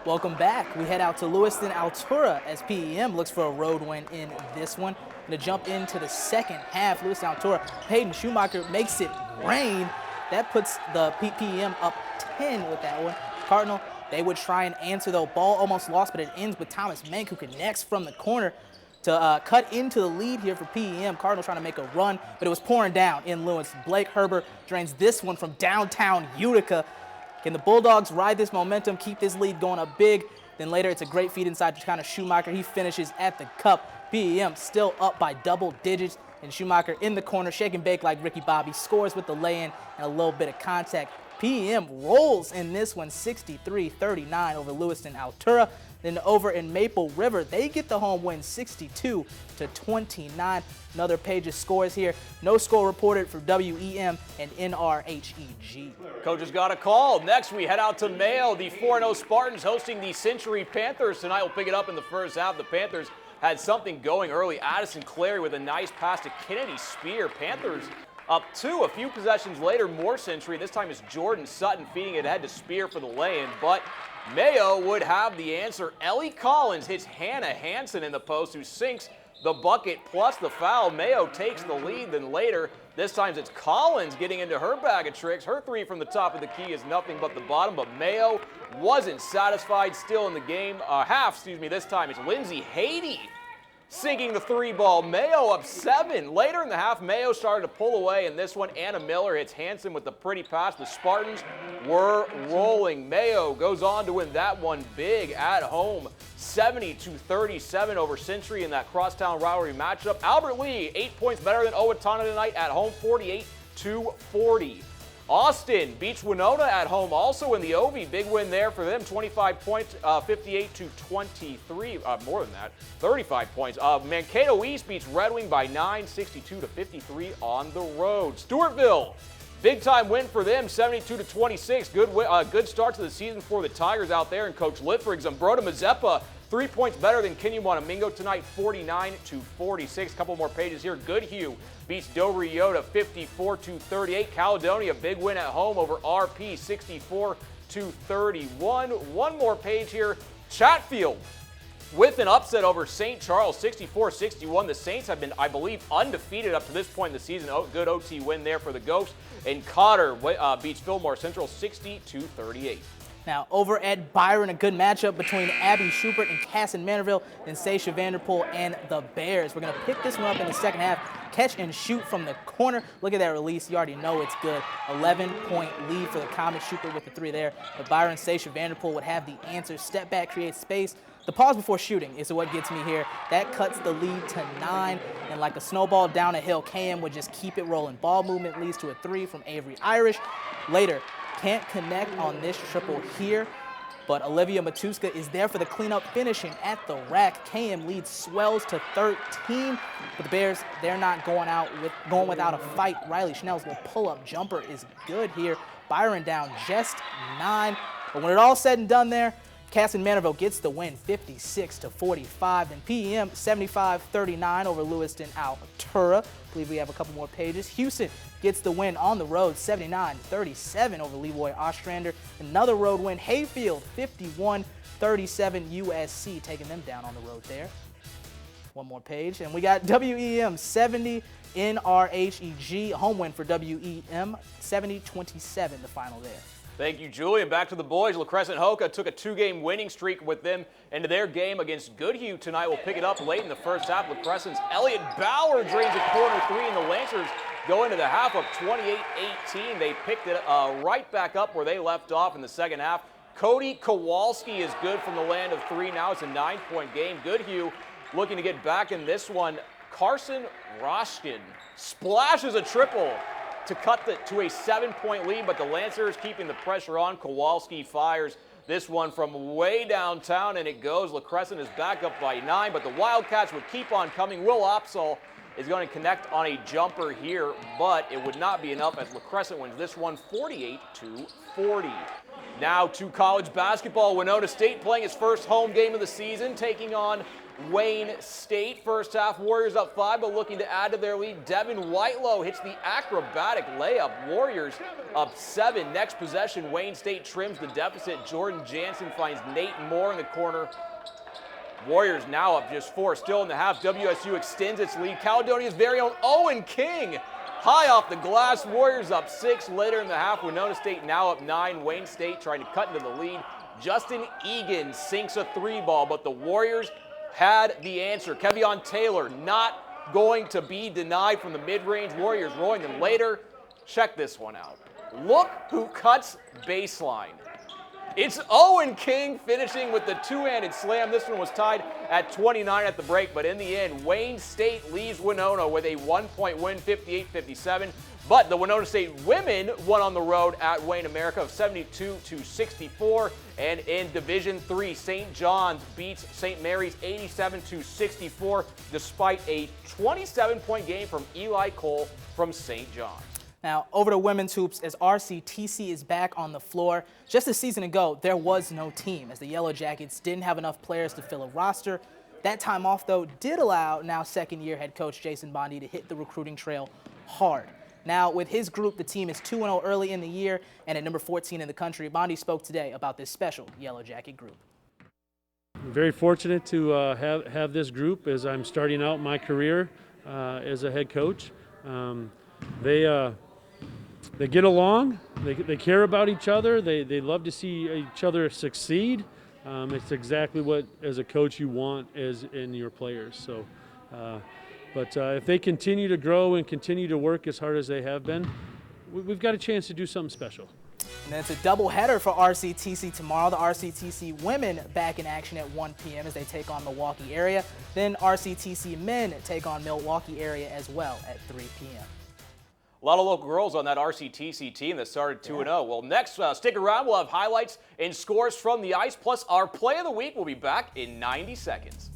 Welcome back. We head out to Lewiston Altura as PEM looks for a road win in this one. And to jump into the second half, Lewiston Altura, Hayden Schumacher makes it rain. That puts the PEM up 10 with that one. Cardinal, they would try and answer though. Ball almost lost, but it ends with Thomas Menk, who connects from the corner to cut into the lead here for PEM. Cardinal trying to make a run, but it was pouring down in Lewis. Blake Herbert drains this one from downtown Utica. Can the Bulldogs ride this momentum, keep this lead going up big? Then later it's a great feed inside to kind of Schumacher. He finishes at the cup. PEM still up by double digits, and Schumacher in the corner, shake and bake like Ricky Bobby, scores with the lay-in and a little bit of contact. PEM rolls in this one, 63-39 over Lewiston Altura. Then over in Maple River, they get the home win, 62-29. Another page of scores here. No score reported for WEM and NRHEG. Coaches got a call. Next, we head out to Mayo. The 4-0 Spartans hosting the Century Panthers tonight. We'll pick it up in the first half. The Panthers had something going early. Addison Clary with a nice pass to Kennedy Spear. Panthers up two. A few possessions later, more Century. This time it's Jordan Sutton feeding it ahead to Spear for the lay-in, but Mayo would have the answer. Ellie Collins hits Hannah Hansen in the post, who sinks the bucket plus the foul. Mayo takes the lead. Then later, this time it's Collins getting into her bag of tricks. Her three from the top of the key is nothing but the bottom, but Mayo wasn't satisfied. Still in the game, this time it's Lindsay Haiti sinking the three ball. Mayo up 7. Later in the half, Mayo started to pull away, and this one, Anna Miller hits Hansen with the pretty pass. The Spartans were rolling. Mayo goes on to win that one big at home, 70-37 over Century in that crosstown rivalry matchup. Albert Lee, 8 points better than Owatonna tonight at home, 48-40. Austin beats Winona at home, also in the Ovi. Big win there for them, 25 points, 58-23, more than that, 35 points. Mankato East beats Red Wing by 9, 62-53 on the road. Stewartville, big time win for them, 72-26. Good start to the season for the Tigers out there, and Coach Liffrig's Zambroda Mazeppa, 3 points better than Kenny-Wanamingo tonight, 49-46. Couple more pages here. Goodhue beats Dover Yoda 54-38. Caledonia, big win at home over RP, 64-31. One more page here. Chatfield with an upset over St. Charles, 64-61. The Saints have been, I believe, undefeated up to this point in the season. Good OT win there for the Ghosts. And Cotter beats Fillmore Central 60-38. Now, over at Byron, a good matchup between Abby Schubert and Casson Manorville and Sasha Vanderpool and the Bears. We're going to pick this one up in the second half. Catch and shoot from the corner. Look at that release. You already know it's good. 11-point lead for the Comets. Schubert with the 3 there. But Byron, Sasha Vanderpool would have the answer. Step back, create space. The pause before shooting is what gets me here. That cuts the lead to 9. And like a snowball down a hill, KM would just keep it rolling. Ball movement leads to a 3 from Avery Irish. Later, can't connect on this triple here, but Olivia Matuska is there for the cleanup, finishing at the rack. KM lead swells to 13, but the Bears, they're not going without a fight. Riley Schnell's little pull-up jumper is good here. Byron down just 9, but when it all said and done there, Casson Manorville gets the win, 56-45, and PEM 75-39 over Lewiston Altura. I believe we have a couple more pages. Houston gets the win on the road, 79-37 over Leroy Ostrander. Another road win. Hayfield 51-37 USC, taking them down on the road there. One more page, and we got WEM 70 NRHEG, home win for WEM, 70-27 the final there. Thank you, Julian. Back to the boys. La Crescent Hoka took a 2-game winning streak with them into their game against Goodhue tonight. We'll pick it up late in the first half. La Crescent's Elliott Bauer drains a corner 3, and the Lancers go into the half up 28-18. They picked it right back up where they left off in the second half. Cody Kowalski is good from the land of 3. Now it's a 9-point game. Goodhue looking to get back in this one. Carson Roshkin splashes a triple to cut to a 7-point lead, but the Lancers keeping the pressure on. Kowalski fires this one from way downtown, and it goes. La Crescent is back up by 9, but the Wildcats would keep on coming. Will Opsahl is going to connect on a jumper here, but it would not be enough as La Crescent wins this one 48-40. Now to college basketball. Winona State playing its first home game of the season, taking on Wayne State. First half, Warriors up 5, but looking to add to their lead. Devin Whitelow hits the acrobatic layup. Warriors up 7. Next possession, Wayne State trims the deficit. Jordan Jansen finds Nate Moore in the corner. Warriors now up just 4. Still in the half, WSU extends its lead. Caledonia's very own Owen King high off the glass. Warriors up 6. Later in the half, Winona State now up 9. Wayne State trying to cut into the lead. Justin Egan sinks a 3-ball, but the Warriors had the answer. Kevion Taylor not going to be denied from the mid-range. Warriors rolling them later. Check this one out. Look who cuts baseline. It's Owen King finishing with the two-handed slam. This one was tied at 29 at the break, but in the end, Wayne State leaves Winona with a 1-point win, 58-57. But the Winona State women won on the road at Wayne America of 72-64. And in Division III, St. John's beats St. Mary's 87-64, despite a 27-point game from Eli Cole from St. John's. Now, over to women's hoops, as RCTC is back on the floor. Just a season ago, there was no team, as the Yellow Jackets didn't have enough players to fill a roster. That time off, though, did allow now second-year head coach Jason Bondi to hit the recruiting trail hard. Now, with his group, the team is 2-0 early in the year and at number 14 in the country. Bondi spoke today about this special Yellow Jacket group. I'm very fortunate to have this group as I'm starting out my career as a head coach. They get along, they care about each other, they love to see each other succeed. It's exactly what, as a coach, you want as in your players. So, but if they continue to grow and continue to work as hard as they have been, we've got a chance to do something special. And then it's a doubleheader for RCTC tomorrow. The RCTC women back in action at 1 p.m. as they take on Milwaukee area. Then RCTC men take on Milwaukee area as well at 3 p.m. A lot of local girls on that RCTC team that started 2-0. Well, next, stick around. We'll have highlights and scores from the ice, plus our play of the week will be back in 90 seconds.